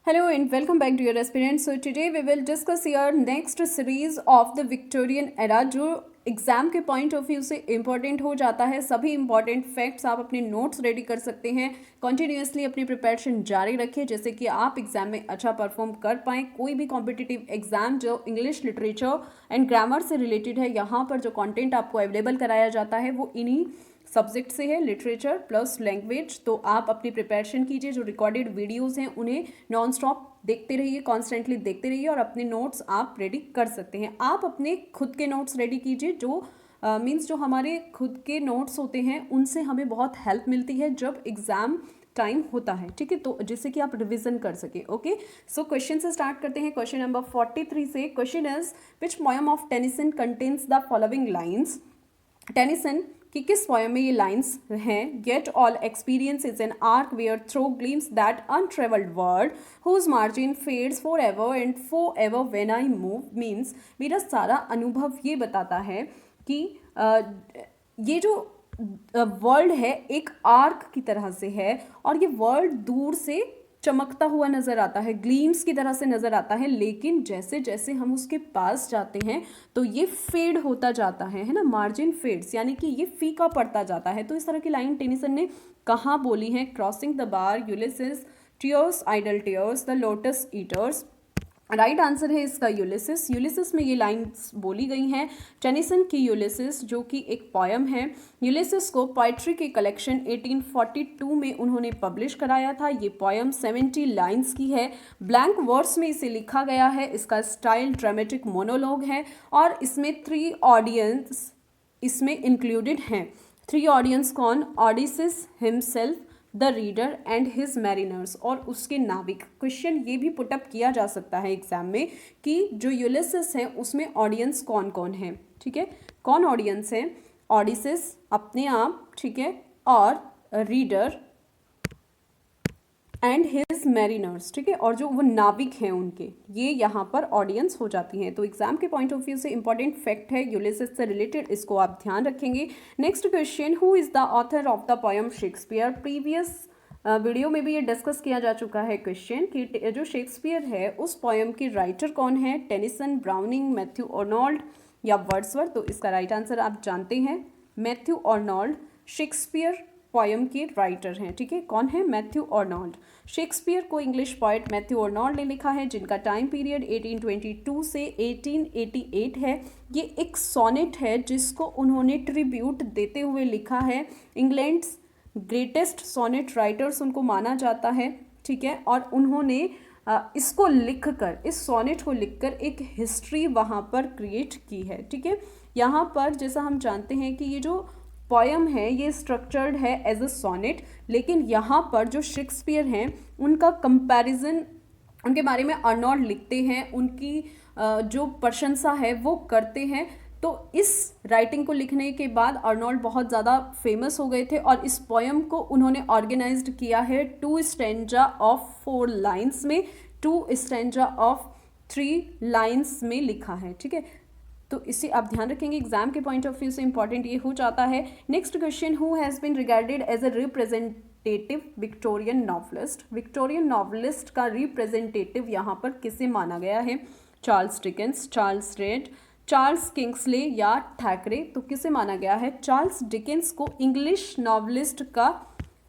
Hello and welcome back dear aspirants. So today we will discuss your next series of the Victorian era जो exam के point of view से important हो जाता है। सभी important facts आप अपने नोट्स रेडी कर सकते हैं। कंटिन्यूअसली अपनी प्रिपरेशन जारी रखिए जैसे कि आप एग्जाम में अच्छा परफॉर्म कर पाएँ। कोई भी कॉम्पिटिटिव एग्जाम जो इंग्लिश लिटरेचर एंड ग्रामर से रिलेटेड है, यहाँ पर जो कंटेंट आपको अवेलेबल कराया जाता है वो इन्हीं सब्जेक्ट से है, लिटरेचर प्लस लैंग्वेज। तो आप अपनी प्रिपरेशन कीजिए, जो रिकॉर्डेड वीडियोस हैं उन्हें नॉन स्टॉप देखते रहिए, कॉन्स्टेंटली देखते रहिए और अपने नोट्स आप रेडी कर सकते हैं। आप अपने खुद के नोट्स रेडी कीजिए, जो मीन्स जो हमारे खुद के नोट्स होते हैं उनसे हमें बहुत हेल्प मिलती है जब एग्ज़ाम टाइम होता है, ठीक है, तो जिससे कि आप रिवीजन कर सके। ओके, सो क्वेश्चन से स्टार्ट करते हैं। क्वेश्चन नंबर 43 से question is which poem of Tennyson contains the following lines. Tennyson कि किस पोएम में ये लाइन्स हैं। Yet all experience is an arch where through gleams that untravelled world whose margin fades for ever and for ever when I move. Means मेरा सारा अनुभव ये बताता है कि ये जो वर्ल्ड है एक आर्क की तरह से है और ये वर्ल्ड दूर से चमकता हुआ नज़र आता है, ग्लीम्स की तरह से नज़र आता है, लेकिन जैसे जैसे हम उसके पास जाते हैं तो ये फेड होता जाता है ना, मार्जिन फेड्स, यानी कि ये फीका पड़ता जाता है। तो इस तरह की लाइन टेनिसन ने कहाँ बोली है। Crossing the bar, Ulysses, tears, idle tears, the lotus eaters. Right answer है इसका यूलिसिस। यूलिसिस में ये लाइन्स बोली गई हैं। टेनिसन की यूलिसिस जो कि एक पोयम है, यूलिसिस को पोइट्री के कलेक्शन 1842 में उन्होंने पब्लिश कराया था। ये पोयम 70 लाइन्स की है, ब्लैंक वर्ड्स में इसे लिखा गया है। इसका स्टाइल ड्रामेटिक मोनोलॉग है और इसमें 3 ऑडियंस इसमें इंक्लूडेड हैं। 3 ऑडियंस कौन? Odysseus himself, the reader and his mariners, और उसके नाविक। क्वेश्चन ये भी पुटअप किया जा सकता है एग्जाम में कि जो यूलिसिस है उसमें ऑडियंस कौन कौन है, ठीक है, कौन ऑडियंस है? ओडिसिस अपने आप, ठीक है, और रीडर एंड हिज मैरिनर्स, ठीक है, और जो वो नाविक हैं उनके, ये यहाँ पर ऑडियंस हो जाती हैं। तो एग्जाम के पॉइंट ऑफ व्यू से इंपॉर्टेंट फैक्ट है यूलिसिस से रिलेटेड, इसको आप ध्यान रखेंगे। Next question, who is the author of the poem Shakespeare. Previous video में भी ये डिस्कस किया जा चुका है क्वेश्चन कि जो शेक्सपियर है उस पोयम की राइटर कौन है। टेनिसन, ब्राउनिंग, मैथ्यू आर्नोल्ड या वर्ड्सवर्थ। तो इसका राइट आंसर आप जानते हैं, मैथ्यू आर्नोल्ड शेक्सपियर पोयम के राइटर हैं, ठीक है। कौन है? Matthew Arnold. शेक्सपियर को इंग्लिश पोएट मैथ्यू आर्नोल्ड ने लिखा है, जिनका टाइम पीरियड 1822 से 1888 है। ये एक सोनेट है जिसको उन्होंने ट्रिब्यूट देते हुए लिखा है। इंग्लैंड्स ग्रेटेस्ट सोनेट राइटर्स उनको माना जाता है, ठीक है, और उन्होंने इसको लिखकर, इस सोनेट को लिखकर एक हिस्ट्री वहाँ पर क्रिएट की है, ठीक है। यहाँ पर जैसा हम जानते हैं कि ये जो पोयम है ये स्ट्रक्चर्ड है एज अ सोनेट, लेकिन यहाँ पर जो शेक्सपियर हैं उनका कंपैरिजन, उनके बारे में आर्नोल्ड लिखते हैं, उनकी जो प्रशंसा है वो करते हैं। तो इस राइटिंग को लिखने के बाद आर्नोल्ड बहुत ज़्यादा फेमस हो गए थे और इस पोयम को उन्होंने ऑर्गेनाइज्ड किया है 2 स्टैंजा ऑफ 4 लाइन्स में, 2 स्टैंजा ऑफ 3 लाइन्स में लिखा है, ठीक है। तो इसे आप ध्यान रखेंगे, एग्जाम के पॉइंट ऑफ व्यू से इंपॉर्टेंट ये हो जाता है। Next question, who has been regarded as a representative Victorian novelist. Victorian novelist का रिप्रेजेंटेटिव यहाँ पर किसे माना गया है? Charles Dickens, Charles Reade, Charles Kingsley या थैकरे। तो किसे माना गया है? चार्ल्स डिकेंस को इंग्लिश नॉवलिस्ट का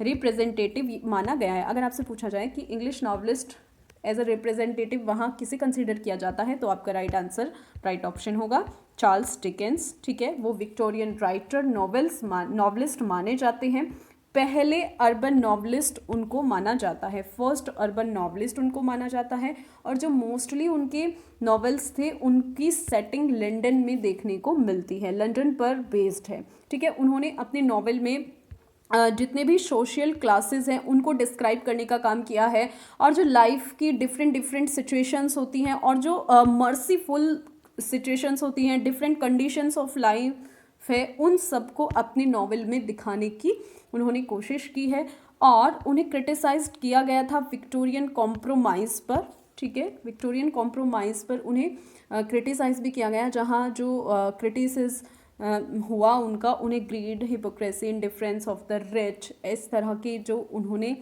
रिप्रेजेंटेटिव माना गया है। अगर आपसे पूछा जाए कि English novelist as a representative वहाँ किसे कंसीडर किया जाता है, तो आपका राइट आंसर, राइट ऑप्शन होगा चार्ल्स डिकेंस, ठीक है। वो विक्टोरियन राइटर, नॉवलिस्ट माने जाते हैं। पहले अर्बन नॉवलिस्ट उनको माना जाता है, फर्स्ट अर्बन नॉवलिस्ट उनको माना जाता है। और जो मोस्टली उनके नॉवेल्स थे उनकी सेटिंग लंदन में देखने को मिलती है, लंदन पर बेस्ड है, ठीक है। उन्होंने अपने नॉवेल में जितने भी सोशल क्लासेस हैं उनको डिस्क्राइब करने का काम किया है, और जो लाइफ की डिफरेंट सिचुएशंस होती हैं और जो मर्सीफुल सिचुएशंस होती हैं, डिफरेंट कंडीशंस ऑफ लाइफ है, उन सबको अपने नॉवेल में दिखाने की उन्होंने कोशिश की है। और उन्हें क्रिटिसाइज किया गया था विक्टोरियन कॉम्प्रोमाइज़ पर, ठीक है, विक्टोरियन कॉम्प्रोमाइज़ पर उन्हें क्रिटिसाइज भी किया गया, जहाँ जो क्रिटिसिज हुआ उनका, उन्हें greed, hypocrisy, indifference of the rich, इस तरह के जो उन्होंने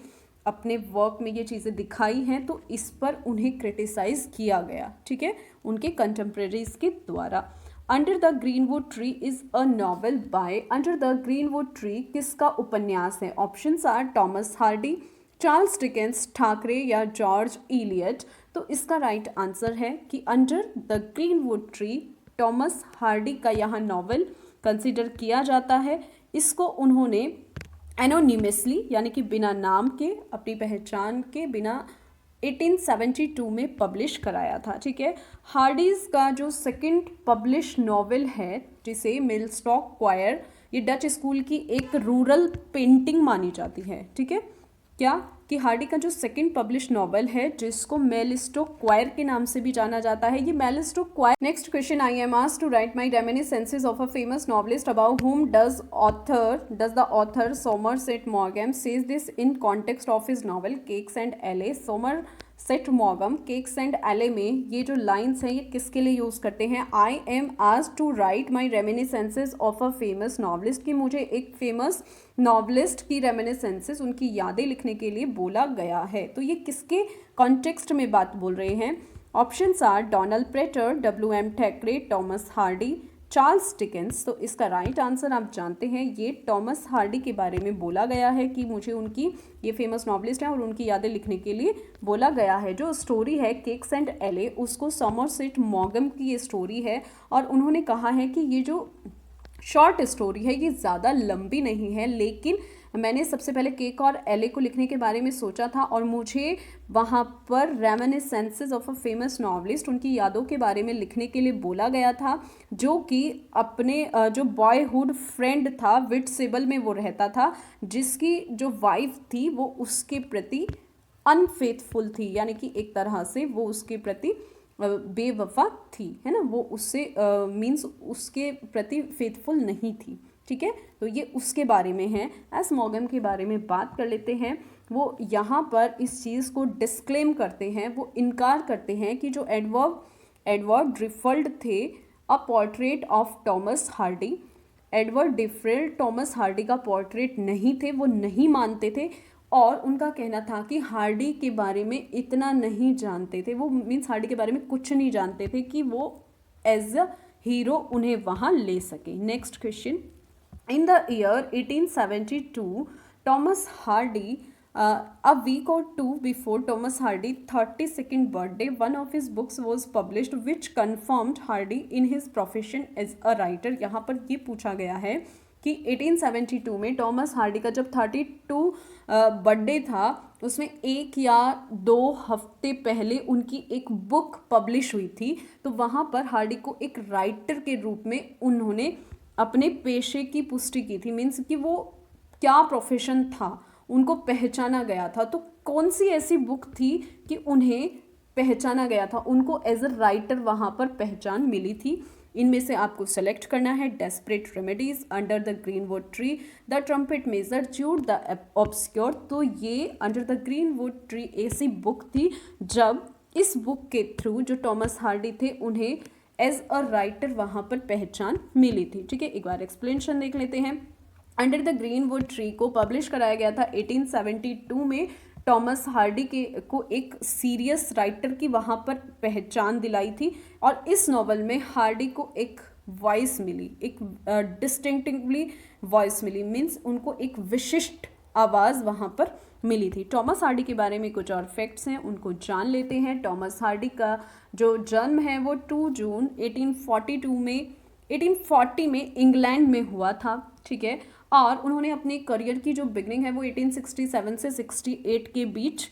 अपने वर्क में ये चीज़ें दिखाई हैं, तो इस पर उन्हें क्रिटिसाइज किया गया, ठीक है, उनके कंटेम्प्रेरीज के द्वारा। Under the greenwood tree is a novel by, under the greenwood tree किसका उपन्यास है? Options are Thomas Hardy, Charles Dickens, Thackeray या जॉर्ज इलियट। तो इसका राइट आंसर है कि under the greenwood tree Thomas Hardy का यहाँ नॉवेल कंसिडर किया जाता है। इसको उन्होंने एनोनिमसली यानी कि बिना नाम के, अपनी पहचान के बिना 1872 में पब्लिश कराया था, ठीक है। हार्डीज का जो सेकंड पब्लिश नॉवेल है जिसे मिलस्टॉक क्वायर, ये डच स्कूल की एक रूरल पेंटिंग मानी जाती है, ठीक है। क्या कि हार्डी का जो सेकंड पब्लिश नॉवेल है जिसको मेलिस्टोक क्वायर के नाम से भी जाना जाता है, ये Mellstock Quire. Next question, I am asked to write my reminiscences of a famous novelist about whom does the author Somerset Maugham says this in context of his novel Cakes and LA। Somerset Maugham cakes and एले में ये जो lines हैं ये किसके लिए use करते हैं? I am asked to write my reminiscences of a famous novelist, कि मुझे एक फेमस नॉवलिस्ट की रेमिनिसेंसेस, उनकी यादें लिखने के लिए बोला गया है। तो ये किसके कॉन्टेक्स्ट में बात बोल रहे हैं? Options are Donald Prater, W M. Thackeray, Thomas Hardy, Charles Dickens. तो इसका राइट आंसर आप जानते हैं, ये टॉमस हार्डी के बारे में बोला गया है कि मुझे उनकी, ये फेमस नॉवलिस्ट है और उनकी यादें लिखने के लिए बोला गया है। जो स्टोरी है केक्स एंड एले, उसको समरसेट मॉगम की ये स्टोरी है और उन्होंने कहा है कि ये जो शॉर्ट स्टोरी है ये ज़्यादा लंबी नहीं है, लेकिन मैंने सबसे पहले केक और एले को लिखने के बारे में सोचा था और मुझे वहाँ पर reminiscences of a famous novelist, उनकी यादों के बारे में लिखने के लिए बोला गया था, जो कि अपने जो बॉयहुड फ्रेंड था विट्सेबल में वो रहता था, जिसकी जो वाइफ थी वो उसके प्रति अनफेथफुल थी, यानी कि एक तरह से वो उसके प्रति बेवफा थी, है ना, वो उससे मीन्स उसके प्रति फेथफुल नहीं थी, ठीक है। तो ये उसके बारे में है। एस मॉगम के बारे में बात कर लेते हैं। वो यहाँ पर इस चीज़ को डिस्क्लेम करते हैं, वो इनकार करते हैं कि जो एडवर्ड ड्रिफल्ड थे a portrait of Thomas Hardy, Edward Driffield Thomas Hardy का पोर्ट्रेट नहीं थे, वो नहीं मानते थे और उनका कहना था कि हार्डी के बारे में इतना नहीं जानते थे, वो मीन्स हार्डी के बारे में कुछ नहीं जानते थे कि वो एज अ हीरो उन्हें वहाँ ले सके। Next question, in the year 1872 Thomas Hardy, a week or two before Thomas Hardy 32nd birthday, one of his books was published which confirmed Hardy in his profession as a writer। यहाँ पर ये पूछा गया है कि 1872 में Thomas Hardy का जब 32 बर्थडे था, उसमें 1 या 2 हफ्ते पहले उनकी एक बुक पब्लिश हुई थी, तो वहाँ पर हार्डी को एक राइटर के रूप में उन्होंने अपने पेशे की पुष्टि की थी, मीन्स कि वो क्या प्रोफेशन था उनको पहचाना गया था। तो कौन सी ऐसी बुक थी कि उन्हें पहचाना गया था, उनको एज अ राइटर वहाँ पर पहचान मिली थी? इनमें से आपको सेलेक्ट करना है desperate remedies, under the greenwood tree, the trumpet major, Jude the obscure. तो ये अंडर द ग्रीनवुड ट्री ऐसी बुक थी जब इस बुक के थ्रू जो टॉमस हार्डी थे उन्हें एज अ राइटर वहाँ पर पहचान मिली थी, ठीक है। एक बार एक्सप्लेनेशन देख लेते हैं। अंडर द ग्रीनवुड ट्री को पब्लिश कराया गया था 1872 में। टॉमस हार्डी को एक सीरियस राइटर की वहाँ पर पहचान दिलाई थी और इस नॉवल में हार्डी को एक वॉइस मिली, एक डिस्टिंक्टिवली वॉइस मिली, मीन्स उनको एक विशिष्ट आवाज़ वहाँ पर मिली थी। टॉमस हार्डी के बारे में कुछ और फैक्ट्स हैं, उनको जान लेते हैं। टॉमस हार्डी का जो जन्म है वो 2 जून 1840 में इंग्लैंड में हुआ था, ठीक है। और उन्होंने अपने करियर की जो बिगनिंग है वो 1867 से 68 के बीच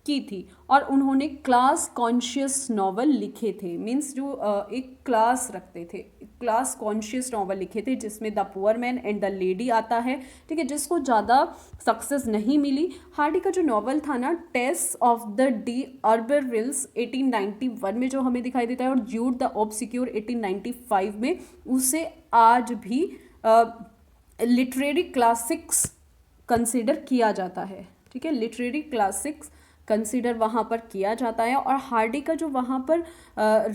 की थी और उन्होंने क्लास कॉन्शियस नॉवल लिखे थे, मीन्स जो एक क्लास रखते थे, क्लास कॉन्शियस नॉवल लिखे थे जिसमें the poor man and the lady आता है, ठीक है, जिसको ज़्यादा सक्सेस नहीं मिली। हार्डी का जो नॉवल था ना, टेस्ट ऑफ द डी अर्बरविल्स 1891 में जो हमें दिखाई देता है और ज्यूड द ऑब्सक्योर 1895 में, उसे आज भी लिटरेरी क्लासिक्स कंसिडर किया जाता है, ठीक है, लिटरेरी क्लासिक्स कंसिडर वहाँ पर किया जाता है। और हार्डी का जो वहाँ पर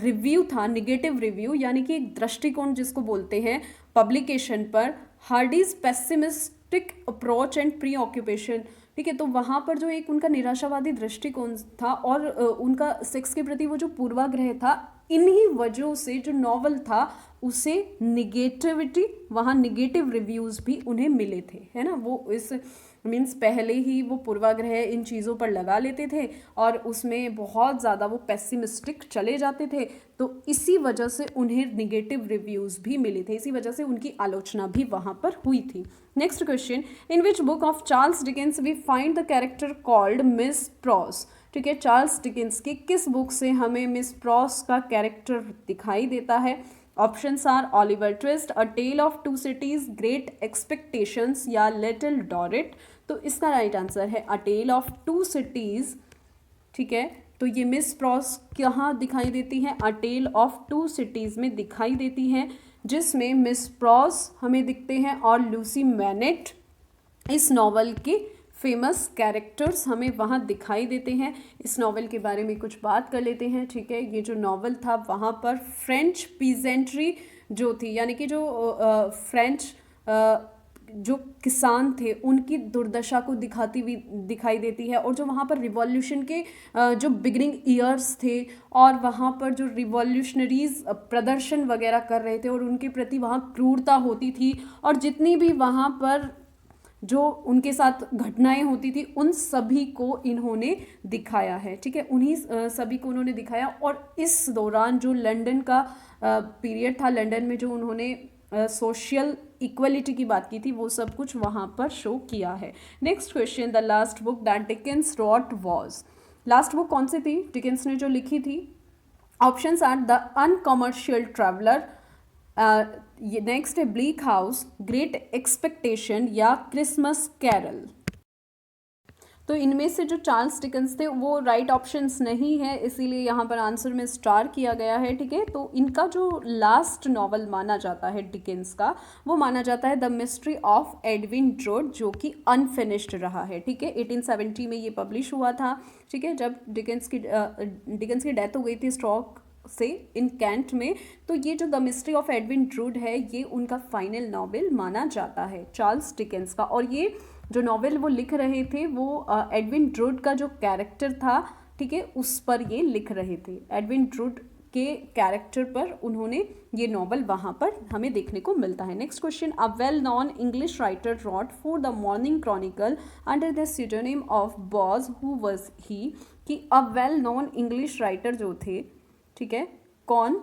रिव्यू था, निगेटिव रिव्यू, यानी कि एक दृष्टिकोण जिसको बोलते हैं पब्लिकेशन पर, Hardy's pessimistic approach and pre occupation ठीक है। तो वहाँ पर जो एक उनका निराशावादी दृष्टिकोण था और उनका सेक्स के प्रति वो जो पूर्वाग्रह था, इन्हीं वजहों से जो नॉवल था उसे निगेटिविटी, वहाँ निगेटिव रिव्यूज़ भी उन्हें मिले थे, है ना। वो इस मीन्स पहले ही वो पूर्वाग्रह इन चीज़ों पर लगा लेते थे और उसमें बहुत ज़्यादा वो पेसिमिस्टिक चले जाते थे, तो इसी वजह से उन्हें निगेटिव रिव्यूज़ भी मिले थे, इसी वजह से उनकी आलोचना भी वहाँ पर हुई थी। Next question, in which book of Charles Dickens we find the character called Miss Pross. ठीक है, चार्ल्स डिकेंस की किस बुक से हमें मिस प्रॉस का कैरेक्टर दिखाई देता है। Options are Oliver Twist, a tale of two cities, great expectations या लिटिल डॉरिट। तो इसका राइट आंसर है a tale of two cities. ठीक है, तो ये मिस प्रॉस कहाँ दिखाई देती है, a tale of two cities में दिखाई देती है, जिसमें मिस प्रॉस हमें दिखते हैं और लूसी मैनेट इस नॉवल के फेमस कैरेक्टर्स हमें वहाँ दिखाई देते हैं। इस नॉवल के बारे में कुछ बात कर लेते हैं। ठीक है, ये जो नॉवल था वहाँ पर फ्रेंच पीजेंट्री जो थी, यानी कि जो फ्रेंच जो किसान थे उनकी दुर्दशा को दिखाती हुई दिखाई देती है, और जो वहाँ पर रिवॉल्यूशन के जो बिगनिंग ईयर्स थे और वहाँ पर जो रिवॉल्यूशनरीज प्रदर्शन वगैरह कर रहे थे और उनके प्रति वहाँ क्रूरता होती थी, और जितनी भी वहाँ पर जो उनके साथ घटनाएं होती थी उन सभी को इन्होंने दिखाया है। ठीक है, उन्हीं सभी को उन्होंने दिखाया, और इस दौरान जो लंदन का पीरियड था, लंदन में जो उन्होंने सोशल इक्वलिटी की बात की थी, वो सब कुछ वहाँ पर शो किया है। Next question, the last book that Dickens wrote was. Last book कौन सी थी डिकेंस ने जो लिखी थी। Options are the uncommercial traveller, ये नेक्स्ट है ब्लीक हाउस, ग्रेट एक्सपेक्टेशन या क्रिसमस कैरल। तो इनमें से जो चार्ल्स डिकेंस थे वो राइट ऑप्शंस नहीं है, इसीलिए यहाँ पर आंसर में स्टार किया गया है। ठीक है, तो इनका जो लास्ट नॉवल माना जाता है डिकेंस का, वो माना जाता है द मिस्ट्री ऑफ एडविन ड्रोड, जो कि अनफिनिश्ड रहा है। ठीक है, 1870 में ये पब्लिश हुआ था। ठीक है, जब डिकेंस की डेथ हो गई थी स्ट्रोक से इन कैंट में, तो ये जो the mystery of Edwin druid है ये उनका फाइनल नॉवेल माना जाता है चार्ल्स डिकेंस का। और ये जो नॉवेल वो लिख रहे थे वो एडविन ड्रूड का जो कैरेक्टर था, ठीक है, उस पर ये लिख रहे थे। एडविन ड्रूड के कैरेक्टर पर उन्होंने ये नॉवल वहाँ पर हमें देखने को मिलता है। Next question, a well known English writer wrote for the Morning Chronicle under the pseudonym of Boz, who was he. कि a well known English writer जो थे, ठीक है, कौन,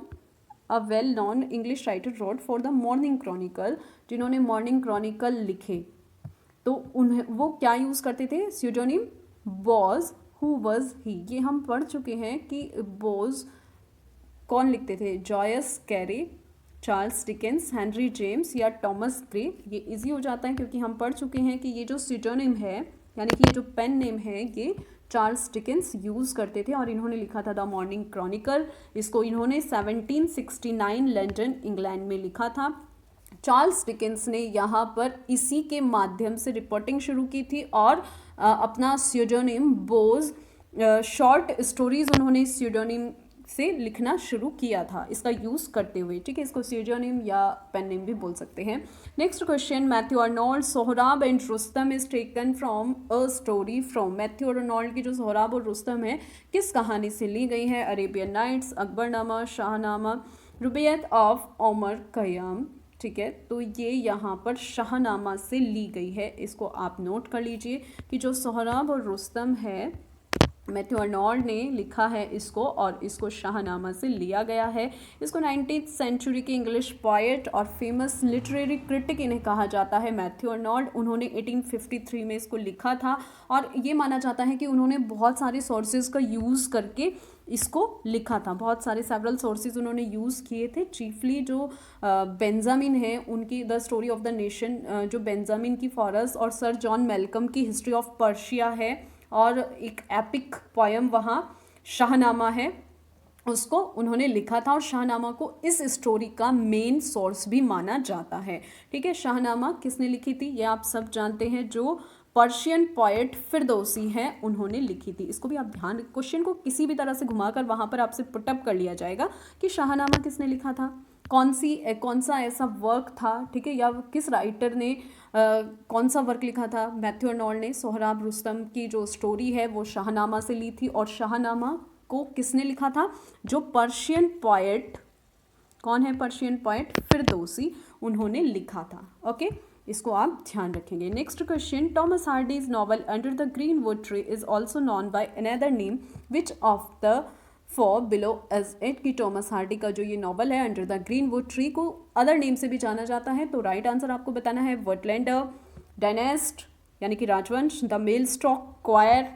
a well known English writer wrote for the Morning Chronicle, जिन्होंने Morning Chronicle लिखे, तो उन्हें वो क्या यूज़ करते थे, pseudonym Boz, who was he. ये हम पढ़ चुके हैं कि बॉज कौन लिखते थे, Joyce Cary, Charles Dickens, Henry James या टॉमस ग्रे। ये इजी हो जाता है क्योंकि हम पढ़ चुके हैं कि ये जो स्यूडोनिम है, यानी कि ये जो पेन नेम है, ये चार्ल्स डिकेंस यूज़ करते थे और इन्होंने लिखा था द मॉर्निंग क्रॉनिकल। इसको इन्होंने 1769 लंदन इंग्लैंड में लिखा था। चार्ल्स डिकेंस ने यहाँ पर इसी के माध्यम से रिपोर्टिंग शुरू की थी और अपना स्यूडोनिम बोज, शॉर्ट स्टोरीज उन्होंने स्यूडोनिम से लिखना शुरू किया था इसका यूज़ करते हुए। ठीक है, इसको स्यूडोनिम या पेन नेम भी बोल सकते हैं। Next question, Matthew Arnold Sohrab and Rustam is taken from a story from. Matthew Arnold की जो सोहराब और रुस्तम है किस कहानी से ली गई है, Arabian Nights, Akbarnama, Shahnameh, Rubaiyat of Omar Khayyam. ठीक है, तो ये यहाँ पर शाहनामा से ली गई है। इसको आप नोट कर लीजिए कि जो सोहराब और रुस्तम है मैथ्यू अर्नोल्ड ने लिखा है इसको, और इसको शाहनामा से लिया गया है। इसको 19th सेंचुरी के इंग्लिश पोएट और फेमस लिटरेरी क्रिटिक इन्हें कहा जाता है मैथ्यू अर्नोल्ड। उन्होंने 1853 में इसको लिखा था और ये माना जाता है कि उन्होंने बहुत सारे सोर्सेज का यूज़ करके इसको लिखा था। बहुत सारे सेवरल सोर्सेज उन्होंने यूज़ किए थे। चीफली जो बेंजामिन है उनकी the story of the nation, जो बेंजामिन की फॉरेस्ट और सर जॉन मेलकम की हिस्ट्री ऑफ पर्शिया है, और एक एपिक पोयम वहाँ शाहनामा है, उसको उन्होंने लिखा था और शाहनामा को इस स्टोरी का मेन सोर्स भी माना जाता है। ठीक है, शाहनामा किसने लिखी थी ये आप सब जानते हैं, जो पर्शियन पोएट फिरदौसी हैं उन्होंने लिखी थी। इसको भी आप ध्यान, क्वेश्चन को किसी भी तरह से घुमाकर वहाँ पर आपसे पुटअप कर लिया जाएगा कि शाहनामा किसने लिखा था। कौन सा ऐसा वर्क था, ठीक है, या किस राइटर ने कौन सा वर्क लिखा था। मैथ्यू अर्नोल्ड ने सोहराब रुस्तम की जो स्टोरी है वो शाहनामा से ली थी, और शाहनामा को किसने लिखा था, जो पर्शियन पोएट, कौन है पर्शियन पोएट, फिरदौसी, उन्होंने लिखा था। ओके, इसको आप ध्यान रखेंगे। Next question, Thomas Hardy's novel under the green wood tree is also known by another name which of the following as it, की टॉमस हार्डी का जो ये नॉवल है under the green wood tree को other name से भी जाना जाता है। तो राइट आंसर आपको बताना है वुडलैंडर, डायनेस्ट यानी कि राजवंश, the mail stock क्वायर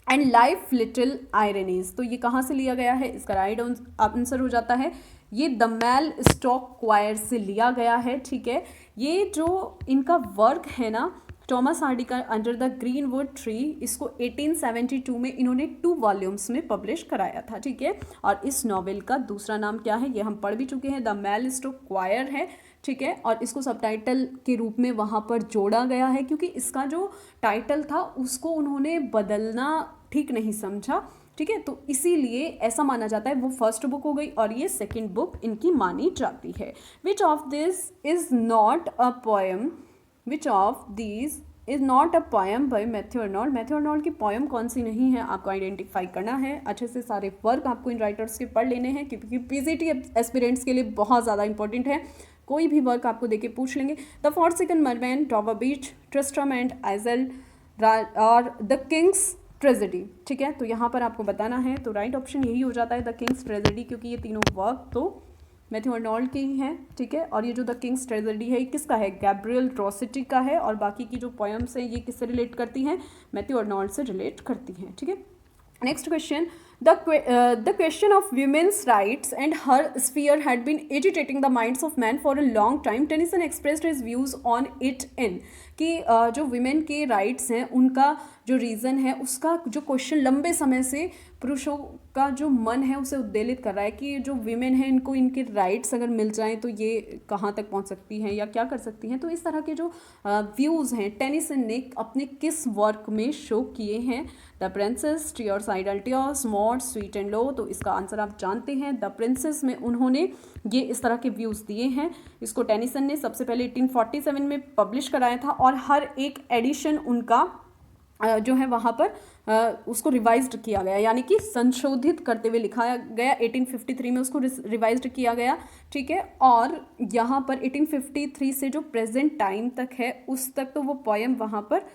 and life little आयरनीज। तो ये कहाँ से लिया गया है, इसका राइट आंसर हो जाता है ये द मेल स्टॉक क्वायर से लिया गया है, ठीक है। ये जो इनका वर्क है ना टॉमस हार्डी का under the green wood tree, इसको 1872 में इन्होंने 2 वॉल्यूम्स में पब्लिश कराया था, ठीक है। और इस नॉवेल का दूसरा नाम क्या है, ये हम पढ़ भी चुके हैं, द मेल स्टॉक क्वायर है, ठीक है। और इसको सबटाइटल के रूप में वहाँ पर जोड़ा गया है, क्योंकि इसका जो टाइटल था उसको उन्होंने बदलना ठीक नहीं समझा, ठीक है। तो इसीलिए ऐसा माना जाता है वो फर्स्ट बुक हो गई और ये सेकंड बुक इनकी मानी जाती है। Which of this is not a poem, which of these is not a poem by Matthew Arnold. Matthew Arnold की पोएम कौन सी नहीं है, आपको आइडेंटिफाई करना है। अच्छे से सारे वर्क आपको इन राइटर्स के पढ़ लेने हैं, क्योंकि पीजीटी एस्पिरेंट्स के लिए बहुत ज़्यादा इंपॉर्टेंट है। कोई भी वर्क आपको देके पूछ लेंगे। The Forsaken Merman, Dover Beach, Tristram and Iseult और द किंग्स ट्रेजेडी, ठीक है। तो यहाँ पर आपको बताना है, तो राइट ऑप्शन यही हो जाता है द किंग्स ट्रेजेडी, क्योंकि ये तीनों वर्क तो मैथ्यू अर्नोल्ड के ही हैं, ठीक है। और ये जो द किंग्स ट्रेजेडी है ये किसका है, गैब्रियल रॉसिटी का है। और बाकी की जो पोएम्स हैं ये किससे रिलेट करती हैं, मैथ्यू अर्नोल्ड से रिलेट करती हैं, ठीक है। Next question, the question of women's rights and her sphere had been agitating the minds of men for a long time. Tennyson expressed his views on it in कि जो women के rights हैं उनका जो रीज़न है, उसका जो question लंबे समय से पुरुषों का जो मन है उसे उद्वेलित कर रहा है कि जो विमेन है इनको इनके राइट्स अगर मिल जाएं तो ये कहाँ तक पहुँच सकती हैं या क्या कर सकती हैं। तो इस तरह के जो व्यूज़ हैं टेनिसन ने अपने किस वर्क में शो किए हैं, the princess, tears idle tears, Maud, sweet and low. तो इसका आंसर आप जानते हैं, द प्रिंसेस में उन्होंने ये इस तरह के व्यूज़ दिए हैं। इसको टेनिसन ने सबसे पहले 1847 में पब्लिश कराया था और हर एक एडिशन उनका जो है वहाँ पर उसको रिवाइज्ड किया गया, यानी कि संशोधित करते हुए लिखा गया। 1853 में उसको रिवाइज्ड किया गया, ठीक है। और यहाँ पर 1853 से जो प्रेजेंट टाइम तक है उस तक तो वो पोएम वहाँ पर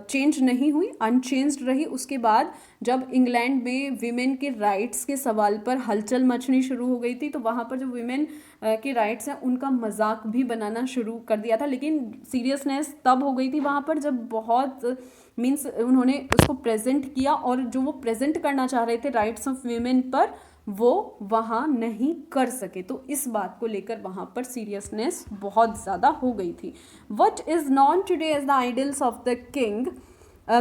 चेंज नहीं हुई, अनचेंज्ड रही। उसके बाद जब इंग्लैंड में विमेन के राइट्स के सवाल पर हलचल मचनी शुरू हो गई थी तो वहाँ पर जो विमेन के राइट्स हैं उनका मजाक भी बनाना शुरू कर दिया था। लेकिन सीरियसनेस तब हो गई थी वहाँ पर जब बहुत मीन्स उन्होंने उसको प्रेजेंट किया और जो वो प्रेजेंट करना चाह रहे थे राइट्स ऑफ विमेन पर वो वहाँ नहीं कर सके। तो इस बात को लेकर वहाँ पर सीरियसनेस बहुत ज़्यादा हो गई थी। What is known today as the idylls of the king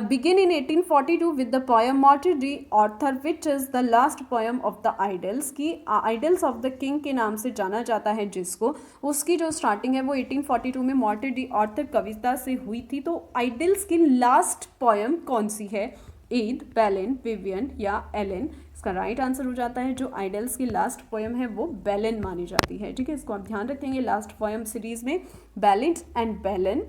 begin in 1842 with the poem Morte de Arthur, which is the last poem of the Idols। की Idols of the King के नाम से जाना जाता है जिसको, उसकी जो स्टार्टिंग है वो 1842 में Morte de Arthur कविता से हुई थी। तो आइडल्स की लास्ट पोएम कौन सी है, ईद, बेलेन, विवियन या एलेन। इसका राइट आंसर हो जाता है जो आइडल्स की लास्ट पोएम है वो बेलेन मानी जाती है, ठीक है। इसको आप ध्यान रखेंगे, लास्ट पोएम सीरीज में बैलेंड एंड बेलेन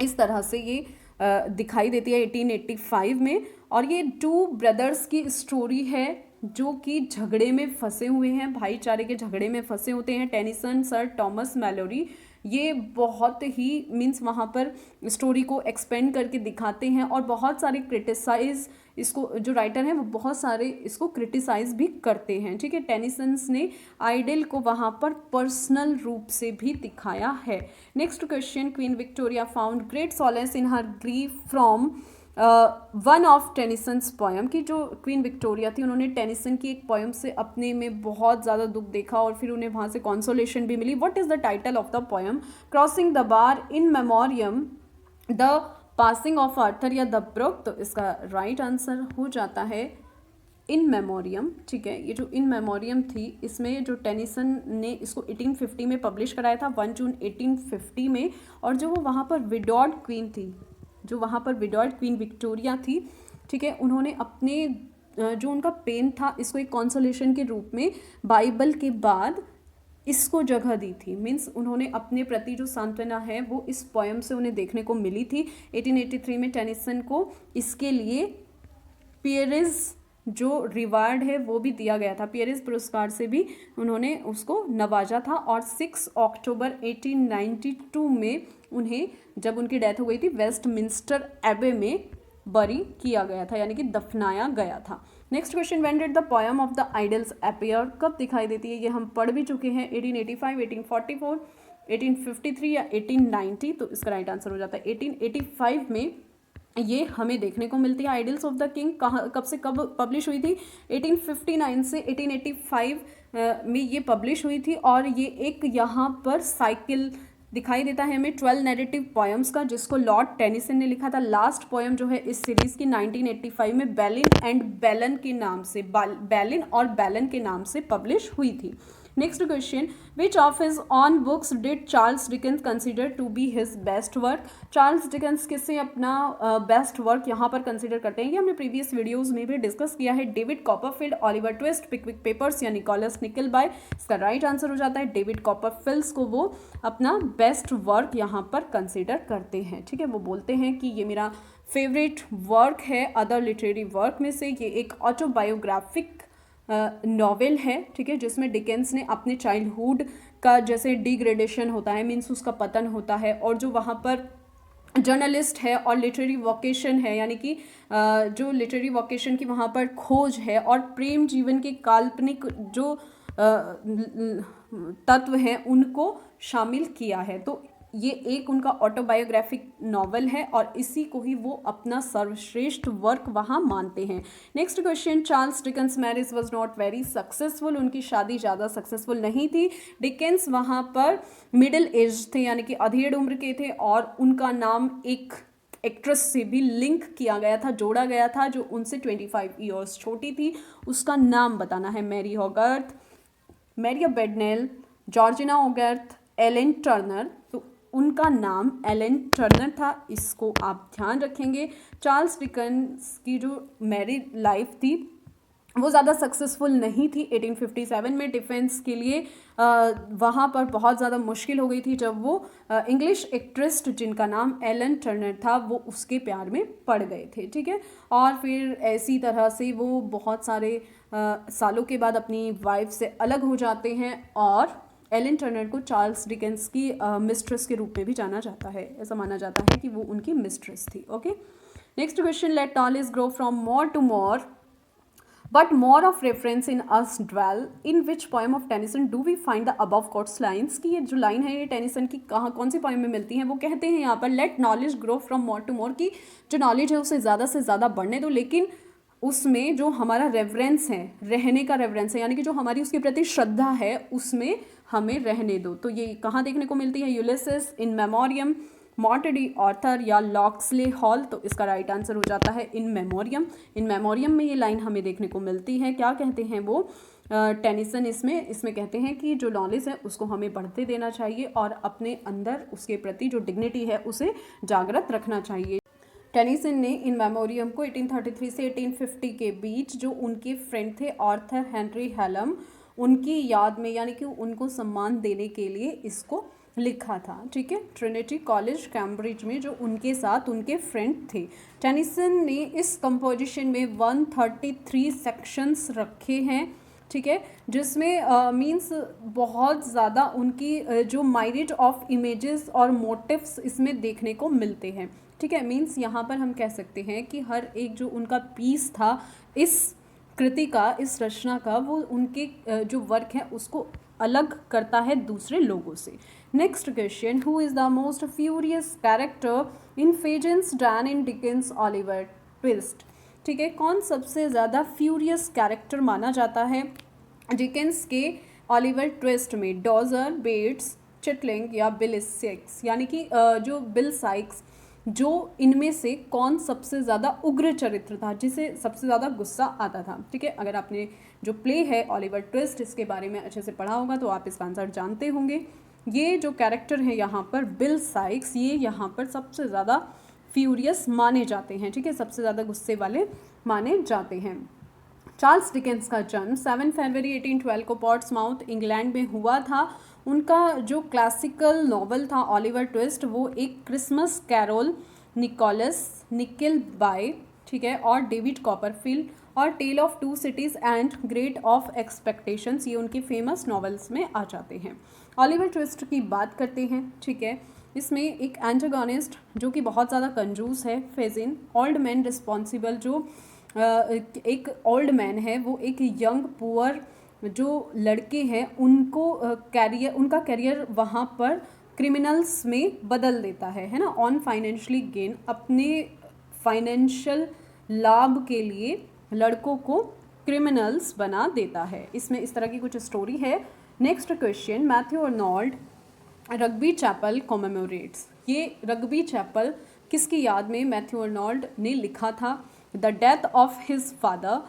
इस तरह से ये दिखाई देती है 1885 में। और ये 2 ब्रदर्स की स्टोरी है जो कि झगड़े में फंसे हुए हैं, भाईचारे के झगड़े में फंसे होते हैं। टेनिसन, सर टॉमस मैलोरी ये बहुत ही मीन्स वहाँ पर स्टोरी को एक्सपेंड करके दिखाते हैं और बहुत सारे क्रिटिसाइज इसको जो राइटर हैं वो बहुत सारे इसको क्रिटिसाइज भी करते हैं, ठीक है। टेनिसन्स ने आइडल को वहाँ पर पर्सनल रूप से भी दिखाया है। Next question, queen Victoria found great solace in her grief from one of Tennyson's poem. की जो क्वीन विक्टोरिया थी उन्होंने टेनिसन की एक पोएम से अपने में बहुत ज़्यादा दुख देखा और फिर उन्हें वहाँ से कॉन्सोलेशन भी मिली। What is the title of the poem, Crossing the Bar, In Memoriam, the Passing of Arthur या द ब्रुक। तो इसका राइट आंसर हो जाता है इन मेमोरियम, ठीक है। ये जो इन मेमोरियम थी इसमें जो टेनिसन ने इसको 1850 में पब्लिश कराया था 1 जून 1850 में। और जो वो वहाँ पर विडोड क्वीन थी, जो वहाँ पर विडोड क्वीन विक्टोरिया थी, ठीक है, उन्होंने अपने जो उनका पेन था इसको एक कॉन्सोलेशन के रूप में बाइबल के बाद इसको जगह दी थी, मीन्स उन्होंने अपने प्रति जो सांत्वना है वो इस पोयम से उन्हें देखने को मिली थी। 1883 में टेनिसन को इसके लिए पियरिज जो रिवार्ड है वो भी दिया गया था, पियरिज पुरस्कार से भी उन्होंने उसको नवाजा था। और 6 अक्टूबर 1892 में उन्हें, जब उनकी डेथ हो गई थी, वेस्टमिंस्टर एबे में बरी किया गया था, यानी कि दफनाया गया था। Next question, when did the poem of the idols appear, कब दिखाई देती है, ये हम पढ़ भी चुके हैं, 1885, 1844, 1853 या 1890। तो इसका राइट आंसर हो जाता है 1885 में ये हमें देखने को मिलती है। आइडल्स ऑफ द किंग कहाँ, कब से कब पब्लिश हुई थी, 1859 से 1885 में ये पब्लिश हुई थी। और ये एक यहाँ पर साइकिल दिखाई देता है हमें 12 नैरेटिव पोएम्स का, जिसको लॉर्ड टेनिसन ने लिखा था। लास्ट पोएम जो है इस सीरीज की 1985 में बेलिन एंड बेलन के नाम से, बेलिन और बेलन के नाम से पब्लिश हुई थी। Next question, which of his own books did Charles Dickens consider to be his best work. Charles Dickens किसे अपना बेस्ट वर्क यहाँ पर कंसिडर करते हैं, ये हमने प्रीवियस वीडियोस में भी डिस्कस किया है। David Copperfield, Oliver Twist, Pickwick Papers या निकोलस निकलबाय। इसका राइट आंसर हो जाता है डेविड कॉपरफील्ड को वो अपना बेस्ट वर्क यहाँ पर कंसिडर करते हैं। ठीक है, वो बोलते हैं कि ये मेरा फेवरेट वर्क है अदर लिटरेरी वर्क में से। ये एक ऑटोबायोग्राफिक नॉवेल है, ठीक है, जिसमें डिकेंस ने अपने चाइल्डहुड का जैसे डिग्रेडेशन होता है, मीन्स उसका पतन होता है, और जो वहाँ पर जर्नलिस्ट है और लिटरेरी वोकेशन है, यानी कि जो लिटरेरी वोकेशन की वहाँ पर खोज है, और प्रेम जीवन के काल्पनिक जो तत्व हैं उनको शामिल किया है। तो ये एक उनका ऑटोबायोग्राफिक नॉवल है और इसी को ही वो अपना सर्वश्रेष्ठ वर्क वहाँ मानते हैं। Next question, Charles Dickens marriage was not very successful, उनकी शादी ज़्यादा सक्सेसफुल नहीं थी। डिकेंस वहाँ पर मिडिल एज थे, यानी कि अधेड़ उम्र के थे, और उनका नाम एक एक्ट्रेस से भी लिंक किया गया था, जोड़ा गया था, जो उनसे 25 ईयर्स छोटी थी। उसका नाम बताना है, मैरी होगर्थ, मैरिया बेडनेल, जॉर्जिना होगर्थ, एलेन टर्नर। तो उनका नाम एलेन टर्नर था, इसको आप ध्यान रखेंगे। चार्ल्स डिकेंस की जो मैरिड लाइफ थी वो ज़्यादा सक्सेसफुल नहीं थी। 1857 में डिफेंस के लिए वहाँ पर बहुत ज़्यादा मुश्किल हो गई थी, जब वो इंग्लिश एक्ट्रेस जिनका नाम एलन टर्नर था वो उसके प्यार में पड़ गए थे। ठीक है, और फिर ऐसी तरह से वो बहुत सारे सालों के बाद अपनी वाइफ से अलग हो जाते हैं, और एलन टर्नर को चार्ल्स डिकेंस की मिस्ट्रेस के रूप में भी जाना जाता है। ऐसा माना जाता है कि वो उनकी मिस्ट्रेस थी। Okay, next question, let knowledge grow from more to more but more of reference in us dwell, in which poem of Tennyson do we find the above quotes lines। कि ये जो लाइन है ये Tennyson की कहाँ कौन सी poem में मिलती हैं। वो कहते हैं यहाँ पर let knowledge grow from more to more, कि जो नॉलेज है उसे ज़्यादा से ज़्यादा बढ़ने दो, लेकिन उसमें जो हमारा रेवरेंस है, रहने का रेवरेंस है, यानी कि जो हमारी उसके प्रति श्रद्धा है उसमें हमें रहने दो। तो ये कहाँ देखने को मिलती है, यूलिसिस, इन मेमोरियम, मॉर्टडी ऑर्थर या लॉक्सले हॉल। तो इसका राइट आंसर हो जाता है इन मेमोरियम। इन मेमोरियम में ये लाइन हमें देखने को मिलती है। क्या कहते हैं वो टेनिसन इसमें कहते हैं कि जो नॉलेज है उसको हमें बढ़ते देना चाहिए और अपने अंदर उसके प्रति जो डिग्निटी है उसे जागृत रखना चाहिए। टेनिसन ने इन मेमोरियम को 1833 से 1850 के बीच जो उनके फ्रेंड थे ऑर्थर हेनरी हेलम, उनकी याद में, यानी कि उनको सम्मान देने के लिए इसको लिखा था। ठीक है, ट्रिनिटी कॉलेज कैम्ब्रिज में जो उनके साथ उनके फ्रेंड थे। टेनिसन ने इस कंपोजिशन में 133 सेक्शंस रखे हैं। ठीक है, जिसमें मींस बहुत ज़्यादा उनकी जो माइरिड ऑफ इमेजेस और मोटिव्स इसमें देखने को मिलते हैं। ठीक है, मींस यहाँ पर हम कह सकते हैं कि हर एक जो उनका पीस था इस कृति का, इस रचना का, वो उनके जो वर्क है उसको अलग करता है दूसरे लोगों से। Next question, who is the most furious character in Fagin's than in Dickens Oliver Twist. ठीक है, कौन सबसे ज़्यादा फ्यूरियस कैरेक्टर माना जाता है डिकेंस के ऑलिवर ट्विस्ट में, डॉजर, बेट्स, चिटलिंग या बिल साइक्स, यानी कि जो बिल साइक्स, जो इनमें से कौन सबसे ज़्यादा उग्र चरित्र था, जिसे सबसे ज़्यादा गुस्सा आता था। ठीक है, अगर आपने जो प्ले है ऑलिवर ट्विस्ट इसके बारे में अच्छे से पढ़ा होगा तो आप इसका आंसर जानते होंगे। ये जो कैरेक्टर है यहाँ पर बिल साइक्स, ये यहाँ पर सबसे ज़्यादा फ्यूरियस माने जाते हैं। ठीक है, सबसे ज़्यादा गुस्से वाले माने जाते हैं। चार्ल्स डिकेंस का जन्म 7 फरवरी 1812 को पोर्ट्समाउथ इंग्लैंड में हुआ था। उनका जो क्लासिकल नॉवल था ओलिवर ट्विस्ट, वो एक क्रिसमस कैरोल, निकोलस निकेलबाय, ठीक है, और डेविड कॉपरफील्ड और tale of two cities and great of expectations, ये उनके फेमस नॉवेल्स में आ जाते हैं। ओलिवर ट्विस्ट की बात करते हैं, ठीक है। इसमें एक एंटागोनिस्ट जो कि बहुत ज़्यादा कंजूस है, फेजिन, ओल्ड मैन रिस्पॉन्सिबल, जो एक ओल्ड मैन है, वो एक यंग पुअर जो लड़के हैं उनको उनका करियर वहाँ पर क्रिमिनल्स में बदल देता है ना, ऑन फाइनेंशियली गेन, अपने फाइनेंशियल लाभ के लिए लड़कों को क्रिमिनल्स बना देता है। इसमें इस तरह की कुछ स्टोरी है। Next question, Matthew Arnold Rugby Chapel commemorates, ये रग्बी चैपल किसकी याद में मैथ्यू अर्नोल्ड ने लिखा था? The death of his father,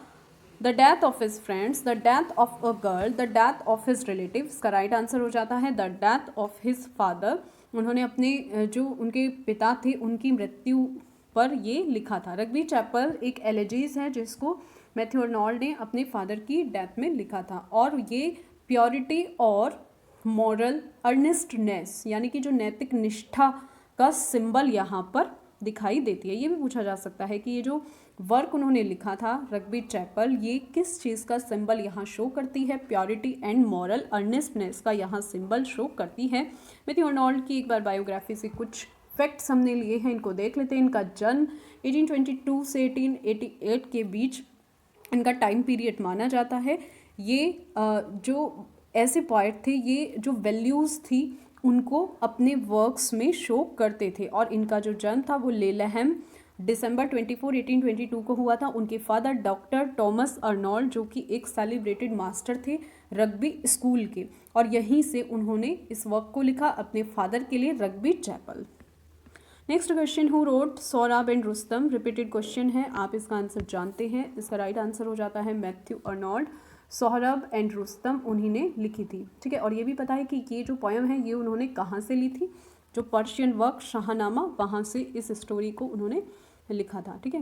the death of his friends, the death of a girl, the death of his relatives. का right answer हो जाता है the death of his father. उन्होंने अपने जो उनके पिता थे उनकी मृत्यु पर ये लिखा था। रग्बी चैपल एक एलेजीज है जिसको मैथ्यू अर्नोल्ड ने अपने फादर की डेथ में लिखा था, और ये प्योरिटी और मॉरल अर्नेस्टनेस यानी कि जो नैतिक निष्ठा का सिंबल यहाँ पर दिखाई देती है। ये भी पूछा जा सकता है कि ये जो वर्क उन्होंने लिखा था रग्बी चैपल, ये किस चीज़ का सिंबल यहाँ शो करती है? प्योरिटी एंड मॉरल अर्नेस्टनेस का यहाँ सिंबल शो करती है। मैथ्यू अर्नोल्ड की एक बार बायोग्राफी से कुछ फैक्ट्स हमने लिए हैं, इनको देख लेते हैं। इनका जन्म 1822 से 1888 के बीच इनका टाइम पीरियड माना जाता है। ये जो ऐसे पोएट थे, ये जो वैल्यूज़ थी उनको अपने वर्क्स में शो करते थे, और इनका जो जन्म था वो लेलहम दिसंबर 24, 1822 को हुआ था। उनके फादर डॉक्टर टॉमस अर्नोल्ड जो कि एक सेलिब्रेटेड मास्टर थे रग्बी स्कूल के, और यहीं से उन्होंने इस वर्क को लिखा अपने फादर के लिए, Rugby chapel. Next question, who wrote Sohrab and Rustum? Repeated question है, आप इसका आंसर जानते हैं। इसका राइट आंसर हो जाता है Matthew Arnold. Sohrab and Rustam उन्हीं ने लिखी थी, ठीक है। और ये भी पता है कि ये जो पोएम है ये उन्होंने कहाँ से ली थी? जो पर्शियन वर्क शाहनामा, वहाँ से इस स्टोरी को उन्होंने लिखा था, ठीक है।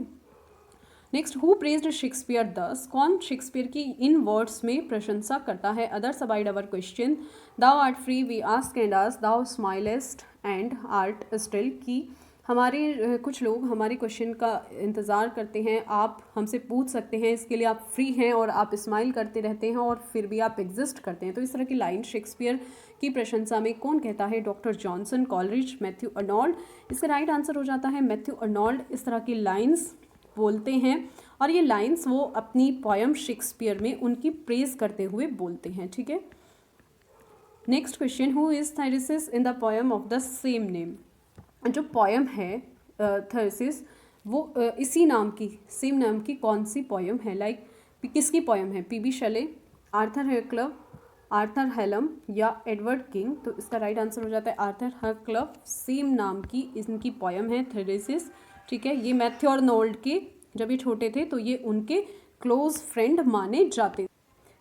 नेक्स्ट, हु प्रेज्ड शेक्सपियर दस? कौन शेक्सपियर की इन वर्ड्स में प्रशंसा करता है? Others abide our question, thou art free we ask and ask, thou smilest and art still, की हमारे कुछ लोग हमारे क्वेश्चन का इंतज़ार करते हैं, आप हमसे पूछ सकते हैं, इसके लिए आप फ्री हैं और आप स्माइल करते रहते हैं और फिर भी आप एग्जिस्ट करते हैं। तो इस तरह की लाइन शेक्सपियर की प्रशंसा में कौन कहता है? Doctor Johnson, Coleridge, Matthew Arnold. इसका राइट आंसर हो जाता है मैथ्यू अर्नोल्ड। इस तरह की लाइन्स बोलते हैं, और ये लाइन्स वो अपनी पोएम शेक्सपियर में उनकी प्रेज करते हुए बोलते हैं, ठीक है। Next question, who is Thyrsis in the poem of the same name? जो पोएम है थेरेसिस, वो इसी नाम की, सेम नाम की कौन सी पोएम है? लाइक किसकी पोएम है? पीबी शेले, आर्थर हैक्लफ, आर्थर हेलम या एडवर्ड किंग? तो इसका राइट आंसर हो जाता है आर्थर हैक्लफ। सेम नाम की इनकी पोएम है थेरेसिस, ठीक है। ये मैथ्यू अर्नोल्ड के, जब ये छोटे थे तो ये उनके क्लोज फ्रेंड माने जाते।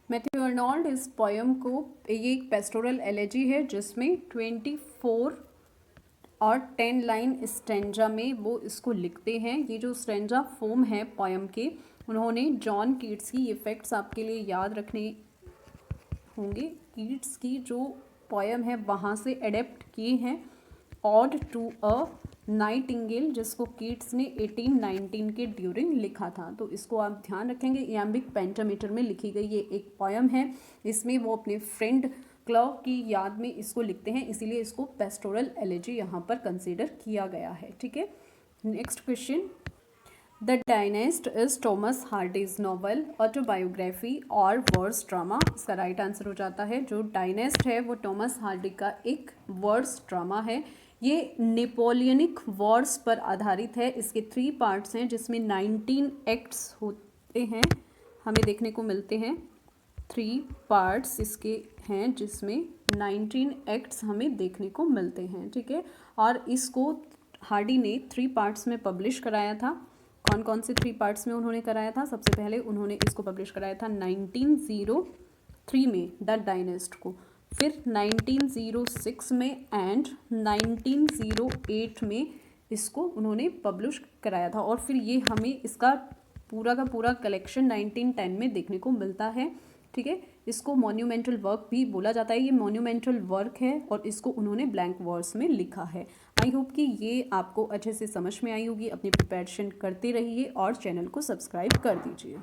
मैथ्यू अर्नोल्ड इस पोएम को, ये एक पेस्टोरल एलेजी है जिसमें 24 और 10 लाइन स्टेंजा में वो इसको लिखते हैं। ये जो स्टेंजा फॉर्म है पोएम के, उन्होंने जॉन कीट्स की, ये फैक्ट्स आपके लिए याद रखने होंगे, कीट्स की जो पोएम है वहाँ से एडेप्ट किए हैं। ऑड टू अ नाइटिंगेल, जिसको कीट्स ने 1819 के ड्यूरिंग लिखा था, तो इसको आप ध्यान रखेंगे। इयाम्बिक पेंटामीटर में लिखी गई ये एक पोएम है, इसमें वो अपने फ्रेंड क्लॉक की याद में इसको लिखते हैं, इसीलिए इसको पेस्टोरल एलेजी यहाँ पर कंसीडर किया गया है, ठीक है। Next question, the Dynasts is Thomas Hardy's novel, autobiography और वर्स ड्रामा? इसका राइट आंसर हो जाता है, जो डायनेस्ट है वो टॉमस हार्डी का एक वर्स ड्रामा है। ये नेपोलियनिक वॉर्स पर आधारित है। इसके 3 पार्ट्स हैं जिसमें 19 एक्ट्स होते हैं, हमें देखने को मिलते हैं। 3 पार्ट्स इसके हैं जिसमें 19 एक्ट्स हमें देखने को मिलते हैं, ठीक है। और इसको हार्डी ने 3 पार्ट्स में पब्लिश कराया था। कौन कौन से 3 पार्ट्स में उन्होंने कराया था? सबसे पहले उन्होंने इसको पब्लिश कराया था 1903 में, द डायनेस्ट को, फिर 1906 में एंड 1908 में इसको उन्होंने पब्लिश कराया था, और फिर ये हमें इसका पूरा का पूरा कलेक्शन 1910 में देखने को मिलता है। ठीक है, इसको मॉन्यूमेंटल वर्क भी बोला जाता है। ये मॉन्यूमेंटल वर्क है और इसको उन्होंने ब्लैंक वर्स में लिखा है। आई होप कि ये आपको अच्छे से समझ में आई होगी। अपनी प्रिपरेशन करते रहिए और चैनल को सब्सक्राइब कर दीजिए।